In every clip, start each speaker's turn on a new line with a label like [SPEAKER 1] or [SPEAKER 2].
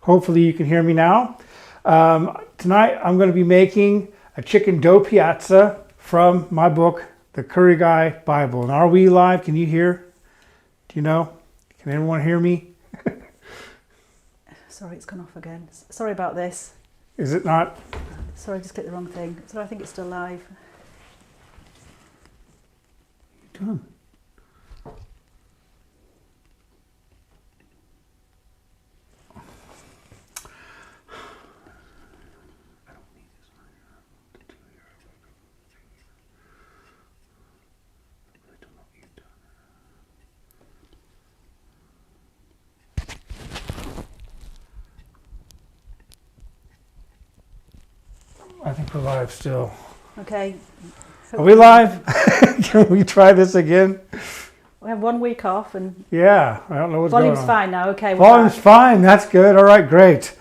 [SPEAKER 1] Hopefully you can hear me now. Tonight I'm going to be making a chicken Dopiaza from my book, The Curry Guy Bible. And are we live? Can you hear? Do you know? Can everyone hear me?
[SPEAKER 2] Sorry, it's gone off again. Sorry about this.
[SPEAKER 1] Is it not?
[SPEAKER 2] Sorry, I just clicked the wrong thing. So I think it's still live.
[SPEAKER 1] Done. I think we're live still.
[SPEAKER 2] Okay.
[SPEAKER 1] Are we live? Can we try this again?
[SPEAKER 2] We have 1 week off and
[SPEAKER 1] Yeah, I don't know what's going on.
[SPEAKER 2] volume's fine now. Okay.
[SPEAKER 1] Volume's fine. That's good. All right, great.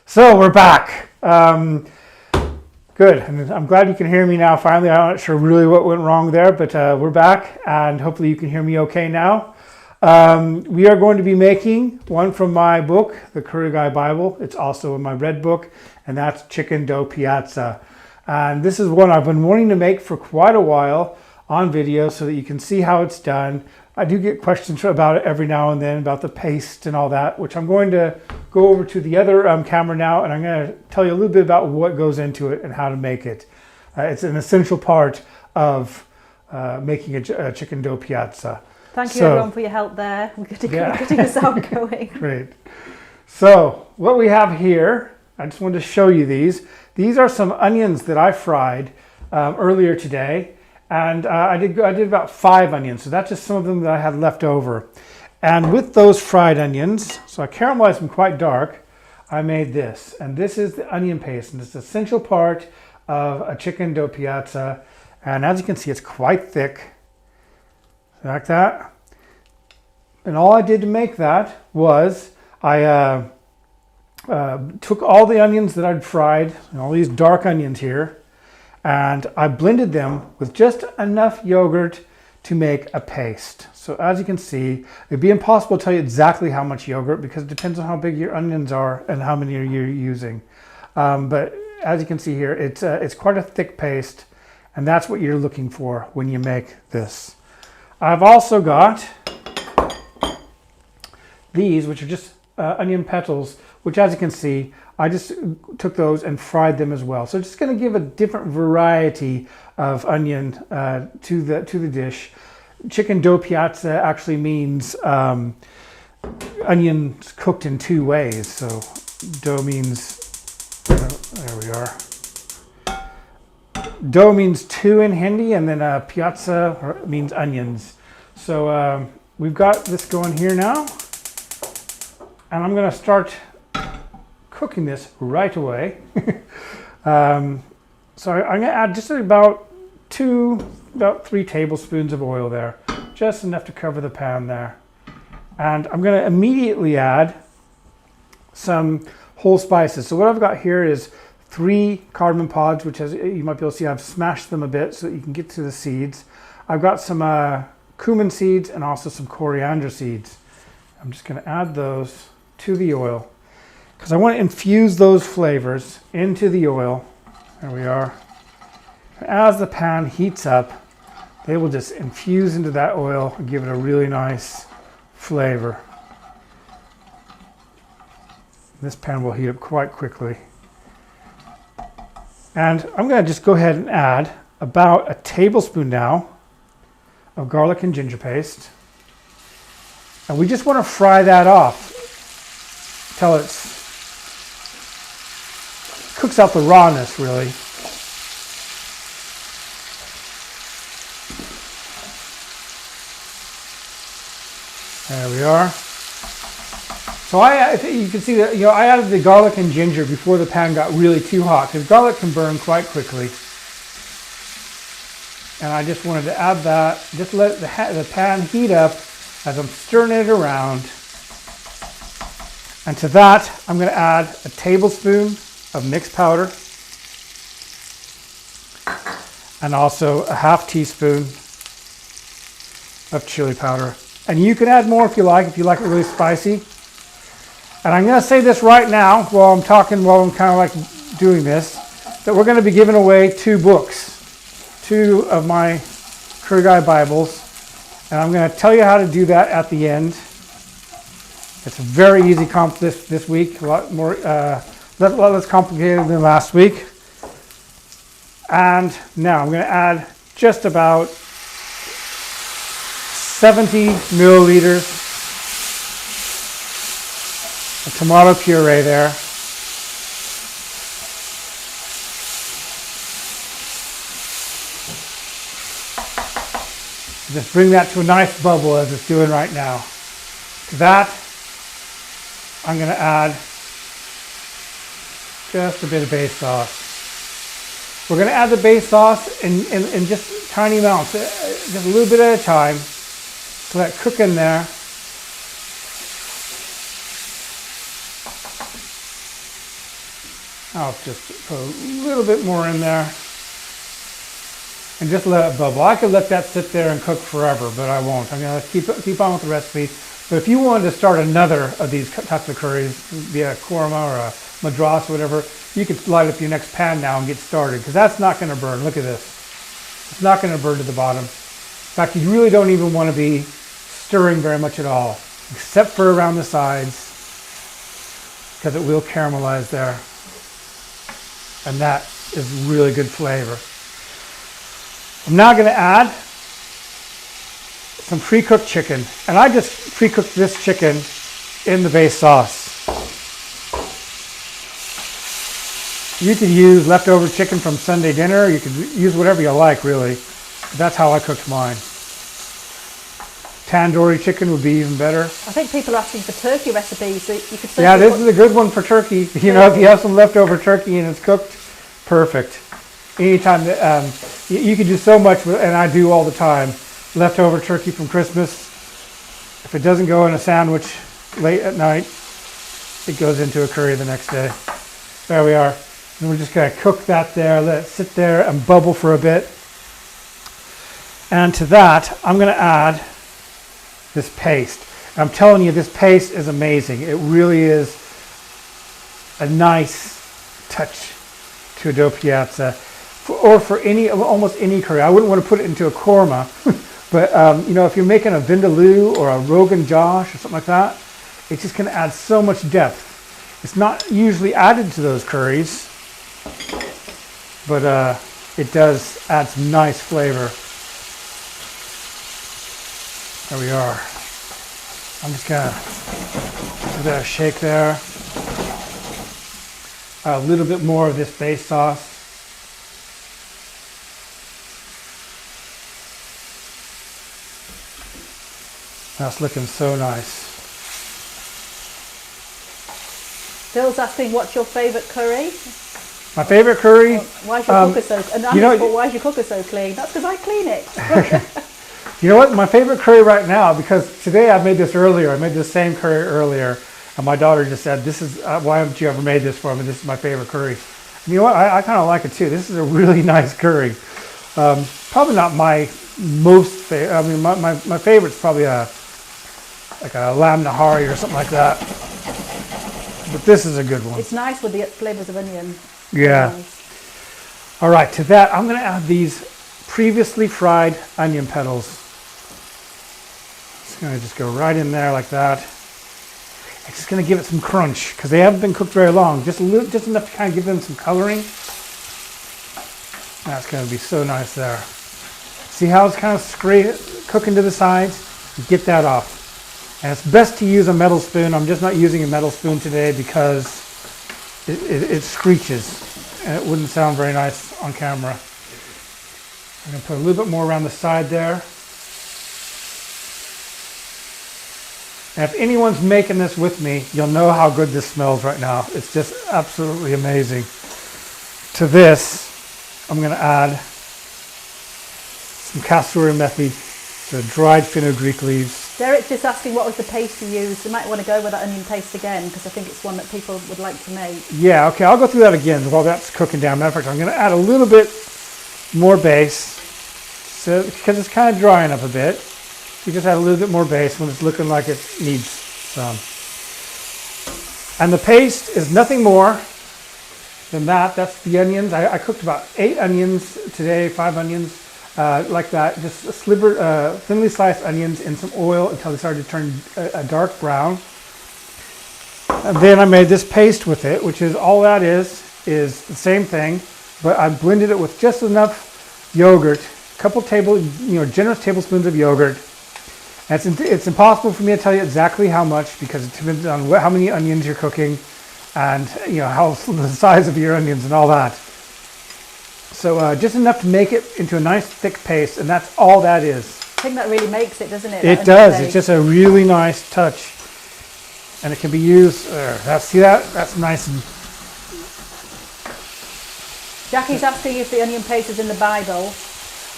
[SPEAKER 1] So we're back. Good. And I'm glad you can hear me now. Finally, I'm not sure really what went wrong there, but we're back, and hopefully you can hear me okay now. We are going to be making one from my book, The Curry Guy Bible. It's also in my red book, and that's chicken Dopiaza. And this is one I've been wanting to make for quite a while on video so that you can see how it's done. I do get questions about it every now and then about the paste and all that, which I'm going to go over to the other camera now, and I'm going to tell you a little bit about what goes into it and how to make it. It's an essential part of making a chicken Dopiaza.
[SPEAKER 2] Thank you everyone for your help there. We're getting the sound going.
[SPEAKER 1] Great. So what we have here, I just wanted to show you these. These are some onions that I fried earlier today. And I did about 5 onions. So that's just some of them that I had left over. And with those fried onions, so I caramelized them quite dark, I made this. And this is the onion paste. And it's an essential part of a chicken Dopiaza. And as you can see, it's quite thick. Like that. And all I did to make that was I took all the onions that I'd fried, all these dark onions here, and I blended them with just enough yogurt to make a paste. So as you can see, it'd be impossible to tell you exactly how much yogurt because it depends on how big your onions are and how many you're using. But as you can see here, it's quite a thick paste, and that's what you're looking for when you make this. I've also got these, which are just onion petals, which as you can see, I just took those and fried them as well. So it's just going to give a different variety of onion to the dish. Chicken Dopiaza actually means onions cooked in 2 ways. So dough means, there we are. Dough means 2 in Hindi, and then piazza means onions. So we've got this going here now, and I'm going to start cooking this right away. So I'm going to add just about 3 tablespoons of oil there, just enough to cover the pan there. And I'm going to immediately add some whole spices. So what I've got here is 3 cardamom pods, which as you might be able to see, I've smashed them a bit so that you can get to the seeds. I've got some cumin seeds and also some coriander seeds. I'm just going to add those to the oil because I want to infuse those flavors into the oil. There we are. As the pan heats up, they will just infuse into that oil and give it a really nice flavor. This pan will heat up quite quickly. And I'm going to just go ahead and add about a tablespoon now of garlic and ginger paste. And we just want to fry that off till it cooks out the rawness, really. There we are. So you can see that I added the garlic and ginger before the pan got really too hot because garlic can burn quite quickly. And I just wanted to add that, just let the pan heat up as I'm stirring it around. And to that, I'm going to add a tablespoon of mixed powder and also a half teaspoon of chili powder. And you can add more if you like it really spicy. And I'm going to say this right now while I'm talking, while I'm kind of like doing this, that we're going to be giving away 2 books, 2 of my Curry Guy Bibles. And I'm going to tell you how to do that at the end. It's very easy this week, a lot more, a lot less complicated than last week. And now I'm going to add just about 70 milliliters of tomato puree there. Just bring that to a nice bubble as it's doing right now. To that, I'm going to add just a bit of base sauce. We're going to add the base sauce in just tiny amounts, just a little bit at a time. Let it cook in there. I'll just put a little bit more in there and just let it bubble. I could let that sit there and cook forever, but I won't. I'm going to keep on with the recipe. But if you wanted to start another of these types of curries, be a korma or a madras or whatever, you could light up your next pan now and get started, because that's not going to burn. Look at this. It's not going to burn to the bottom. In fact, you really don't even want to be stirring very much at all, except for around the sides, because it will caramelize there. And that is really good flavor. I'm now going to add some pre-cooked chicken. And I just pre-cooked this chicken in the base sauce. You could use leftover chicken from Sunday dinner. You could use whatever you like, really. That's how I cooked mine. Tandoori chicken would be even better.
[SPEAKER 2] I think people are asking for turkey recipes, so you could.
[SPEAKER 1] Yeah, this is a good one for turkey. You know, if you have some leftover turkey and it's cooked, perfect. Anytime that you can do so much, and I do all the time. Leftover turkey from Christmas. If it doesn't go in a sandwich late at night, it goes into a curry the next day. There we are. And we're just going to cook that there, let it sit there and bubble for a bit. And to that, I'm going to add this paste. I'm telling you, this paste is amazing. It really is a nice touch to a Dopiaza, or for almost any curry. I wouldn't want to put it into a korma, but you know, if you're making a vindaloo or a Rogan Josh or something like that, it's just going to add so much depth. It's not usually added to those curries, but it does add some nice flavor. There we are. I'm just going to give that a shake there. A little bit more of this base sauce. That's looking so nice.
[SPEAKER 2] Phil's asking, what's your favourite curry?
[SPEAKER 1] My favourite curry?
[SPEAKER 2] Why's your cooker so clean? And why's your cooker so clean? That's because I clean it.
[SPEAKER 1] You know what? My favorite curry right now, because today I made this earlier. I made the same curry earlier. And my daughter just said, "This is why haven't you ever made this for me? This is my favorite curry." And you know what? I kind of like it too. This is a really nice curry. Probably not my most favorite. I mean, my favorite's probably like a lamb nahari or something like that. But this is a good one.
[SPEAKER 2] It's nice with the flavors of onion.
[SPEAKER 1] Yeah. Nice. All right. To that, I'm going to add these previously fried onion petals. It's going to just go right in there like that. It's just going to give it some crunch because they haven't been cooked very long. Just enough to kind of give them some coloring. That's going to be so nice there. See how it's kind of cooking to the sides? Get that off. And it's best to use a metal spoon. I'm just not using a metal spoon today because it screeches and it wouldn't sound very nice on camera. I'm going to put a little bit more around the side there. And if anyone's making this with me, you'll know how good this smells right now. It's just absolutely amazing. To this, I'm going to add some castor methi, so dried fenugreek leaves.
[SPEAKER 2] Derek's just asking what was the paste you used. You might want to go with that onion paste again because I think it's one that people would like to make.
[SPEAKER 1] Yeah, okay, I'll go through that again while that's cooking down. Matter of fact, I'm going to add a little bit more base, so because it's kind of drying up a bit. You just add a little bit more base when it's looking like it needs some. And the paste is nothing more than that. That's the onions. I cooked about 8 onions today, 5 onions, like that. Just thinly sliced onions in some oil until they started to turn a dark brown. And then I made this paste with it, which is all that is the same thing, but I blended it with just enough yogurt, a couple generous tablespoons of yogurt. And it's impossible for me to tell you exactly how much because it depends on how many onions you're cooking and how the size of your onions and all that. So just enough to make it into a nice thick paste, and that's all that is.
[SPEAKER 2] I think that really makes it, doesn't it?
[SPEAKER 1] It does. It's just a really nice touch. And it can be used, see that? That's nice. And
[SPEAKER 2] Jackie's asking if the onion paste is in the Bible.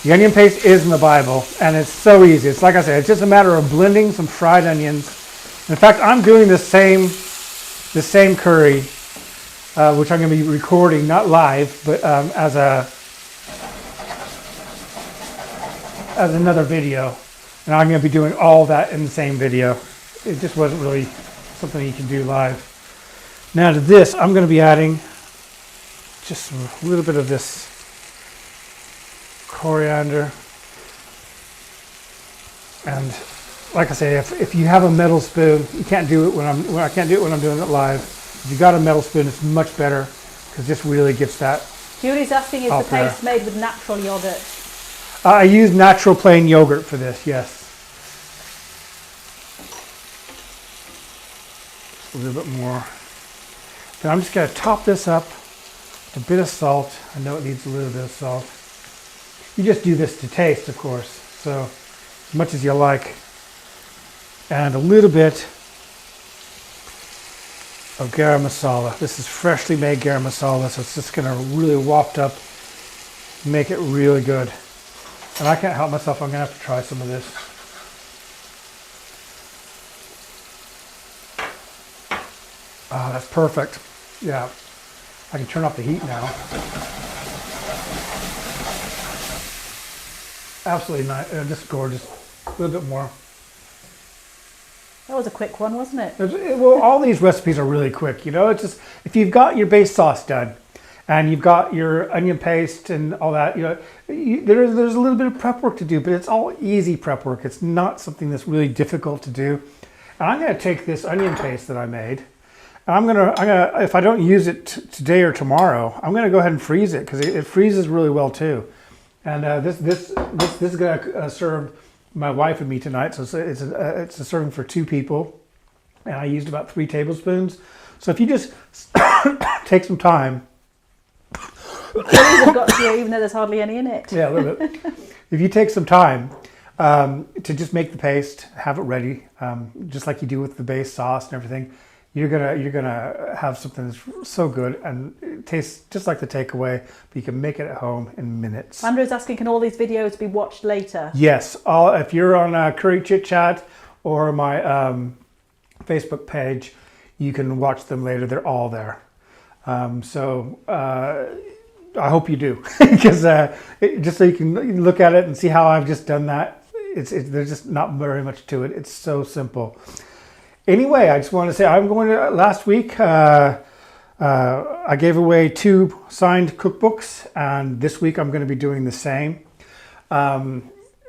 [SPEAKER 1] the onion paste is in the Bible, and it's so easy. It's like I said, it's just a matter of blending some fried onions. In fact, I'm doing the same curry, which I'm going to be recording, not live, but as another video. And I'm going to be doing all that in the same video. It just wasn't really something you can do live. Now to this, I'm going to be adding just a little bit of this coriander. And like I say, if you have a metal spoon, you can't do it I can't do it when I'm doing it live. If you got a metal spoon, it's much better because this really gets that.
[SPEAKER 2] Julie's asking, is the paste made with natural yogurt?
[SPEAKER 1] I use natural plain yogurt for this, yes. A little bit more. Then I'm just going to top this up with a bit of salt. I know it needs a little bit of salt. You just do this to taste, of course, so as much as you like. And a little bit of garam masala. This is freshly made garam masala, so it's just going to really waft up, make it really good. And I can't help myself, I'm going to have to try some of this. Oh, that's perfect. Yeah, I can turn off the heat now. Absolutely nice, just gorgeous. A little bit more.
[SPEAKER 2] That was a quick one, wasn't it?
[SPEAKER 1] Well, all these recipes are really quick. It's just if you've got your base sauce done, and you've got your onion paste and all that, there's a little bit of prep work to do, but it's all easy prep work. It's not something that's really difficult to do. And I'm going to take this onion paste that I made. I'm gonna, if I don't use it today or tomorrow, I'm gonna go ahead and freeze it because it freezes really well too. And this is gonna serve my wife and me tonight. So it's a serving for 2 people, and I used about 3 tablespoons. So if you just take some time,
[SPEAKER 2] have got to you, even though there's hardly any in it.
[SPEAKER 1] Yeah, a little bit. If you take some time to just make the paste, have it ready, just like you do with the base sauce and everything. You're gonna have something that's so good and it tastes just like the takeaway, but you can make it at home in minutes.
[SPEAKER 2] Andrew's asking, can all these videos be watched later?
[SPEAKER 1] Yes, if you're on Curry Chit Chat or my Facebook page, you can watch them later. They're all there. So I hope you do, because just so you can look at it and see how I've just done that. There's just not very much to it. It's so simple. Anyway, I just want to say last week I gave away 2 signed cookbooks, and this week I'm going to be doing the same. The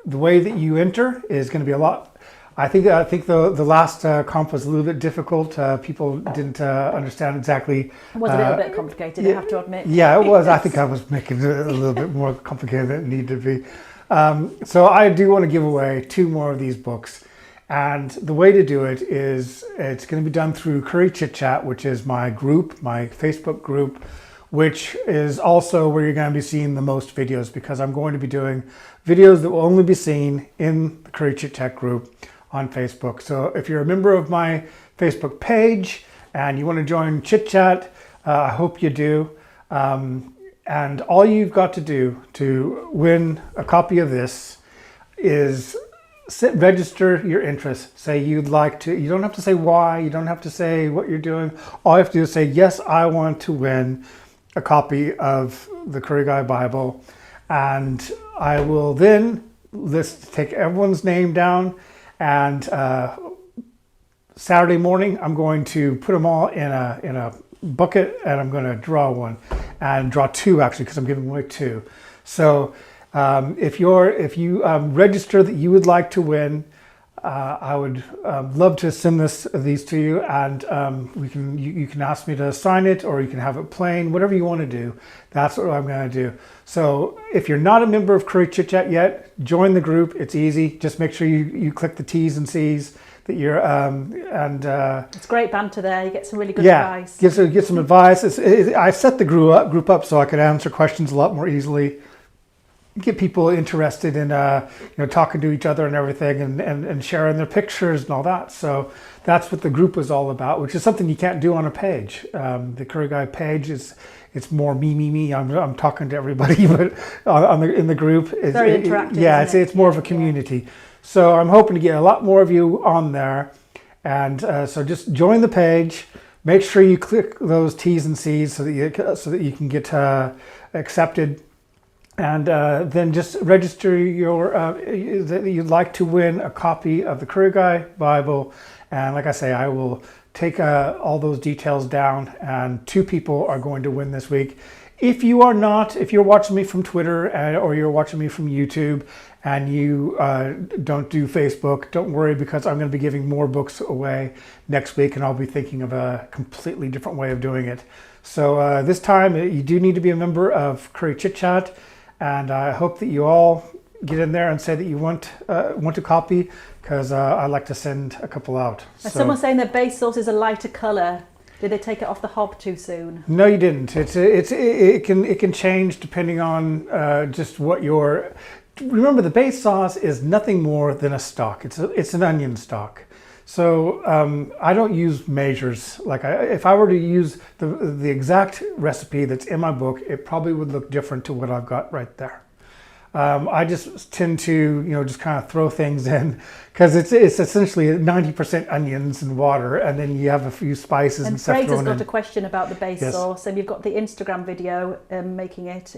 [SPEAKER 1] way that you enter is going to be a lot. I think the last comp was a little bit difficult. People didn't understand exactly.
[SPEAKER 2] It was a little bit complicated, I have to admit.
[SPEAKER 1] Yeah, it was. I think I was making it a little bit more complicated than it needed to be. So I do want to give away 2 more of these books. And the way to do it is it's going to be done through Curry Chit Chat, which is my group, my Facebook group, which is also where you're going to be seeing the most videos, because I'm going to be doing videos that will only be seen in the Curry Chit Chat group on Facebook. So if you're a member of my Facebook page and you want to join Chit Chat, I hope you do. And all you've got to do to win a copy of this is register your interest. Say you'd like to. You don't have to say why. You don't have to say what you're doing. All you have to do is say, yes, I want to win a copy of the Curry Guy Bible. And I will then take everyone's name down and Saturday morning, I'm going to put them all in a bucket, and I'm going to draw one, and draw two actually, because I'm giving away two. So if you register that you would like to win, I would love to send these to you, and you can ask me to sign it, or you can have it plain, whatever you want to do. That's what I'm going to do. So if you're not a member of Curry Chit Chat yet, join the group. It's easy. Just make sure you click the T's and C's that you're
[SPEAKER 2] it's great banter there. You get some really good advice.
[SPEAKER 1] Get some advice. I set the group up so I could answer questions a lot more easily. Get people interested in talking to each other and everything, and sharing their pictures and all that. So that's what the group was all about, which is something you can't do on a page. The Curry Guy page it's more me. I'm talking to everybody, but in the group, it's
[SPEAKER 2] very interactive.
[SPEAKER 1] It's more of a community. Yeah. So I'm hoping to get a lot more of you on there, and so just join the page. Make sure you click those T's and C's so that you can get accepted. And then just register that you'd like to win a copy of the Curry Guy Bible. And like I say, I will take all those details down, and 2 people are going to win this week. If you're watching me from Twitter or you're watching me from YouTube and you don't do Facebook, don't worry, because I'm going to be giving more books away next week, and I'll be thinking of a completely different way of doing it. So this time you do need to be a member of Curry Chit Chat. And I hope that you all get in there and say that you want a copy, because I'd like to send a couple out.
[SPEAKER 2] Someone's saying that base sauce is a lighter colour. Did they take it off the hob too soon?
[SPEAKER 1] No, you didn't. It can change depending on just what your. Remember, the base sauce is nothing more than a stock. It's an onion stock. So I don't use measures. If I were to use the exact recipe that's in my book, it probably would look different to what I've got right there. I just tend to, just kind of throw things in, because it's essentially 90% onions and water, and then you have a few spices and stuff thrown in.
[SPEAKER 2] And Fraser's got a question about the base sauce, and you've got the Instagram video making it,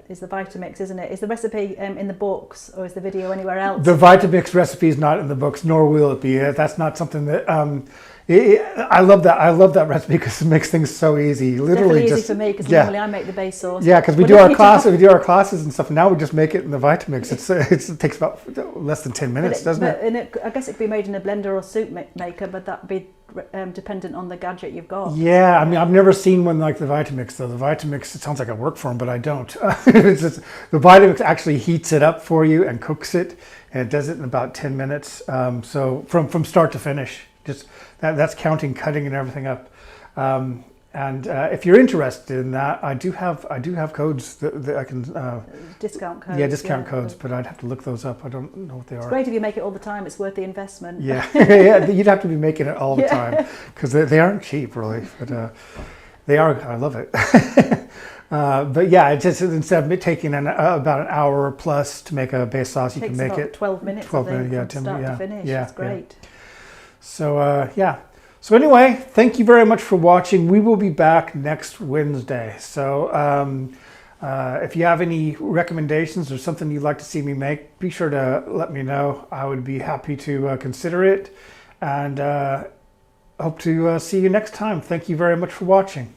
[SPEAKER 2] is the Vitamix, isn't it? Is the recipe in the books, or is the video anywhere else?
[SPEAKER 1] The Vitamix recipe is not in the books, nor will it be. That's not something that... I love that recipe because it makes things so easy. Literally,
[SPEAKER 2] definitely easy for me, because normally I make the base sauce.
[SPEAKER 1] Yeah, because we do our classes and stuff. And now we just make it in the Vitamix. It takes about less than 10 minutes, doesn't it?
[SPEAKER 2] I guess it'd be made in a blender or soup maker, but that'd be dependent on the gadget you've got.
[SPEAKER 1] Yeah, I mean, I've never seen one like the Vitamix though. The Vitamix, it sounds like I work for them, but I don't. The Vitamix actually heats it up for you and cooks it, and it does it in about 10 minutes. So from start to finish. Just that's counting, cutting, and everything up. And if you're interested in that, I do have codes that I can
[SPEAKER 2] discount codes.
[SPEAKER 1] Yeah, discount codes, but I'd have to look those up. I don't know what they are.
[SPEAKER 2] It's great if you make it all the time. It's worth the investment.
[SPEAKER 1] Yeah, yeah, you'd have to be making it all the time, because they aren't cheap, really. But they are. I love it. But yeah, it just, instead of taking about an hour plus to make a base sauce, you can make it
[SPEAKER 2] 12 minutes.
[SPEAKER 1] 12 minutes, yeah,
[SPEAKER 2] from start to finish.
[SPEAKER 1] Yeah,
[SPEAKER 2] it's great.
[SPEAKER 1] Yeah. So yeah. So anyway, thank you very much for watching. We will be back next Wednesday. So if you have any recommendations or something you'd like to see me make, be sure to let me know. I would be happy to consider it, and hope to see you next time. Thank you very much for watching.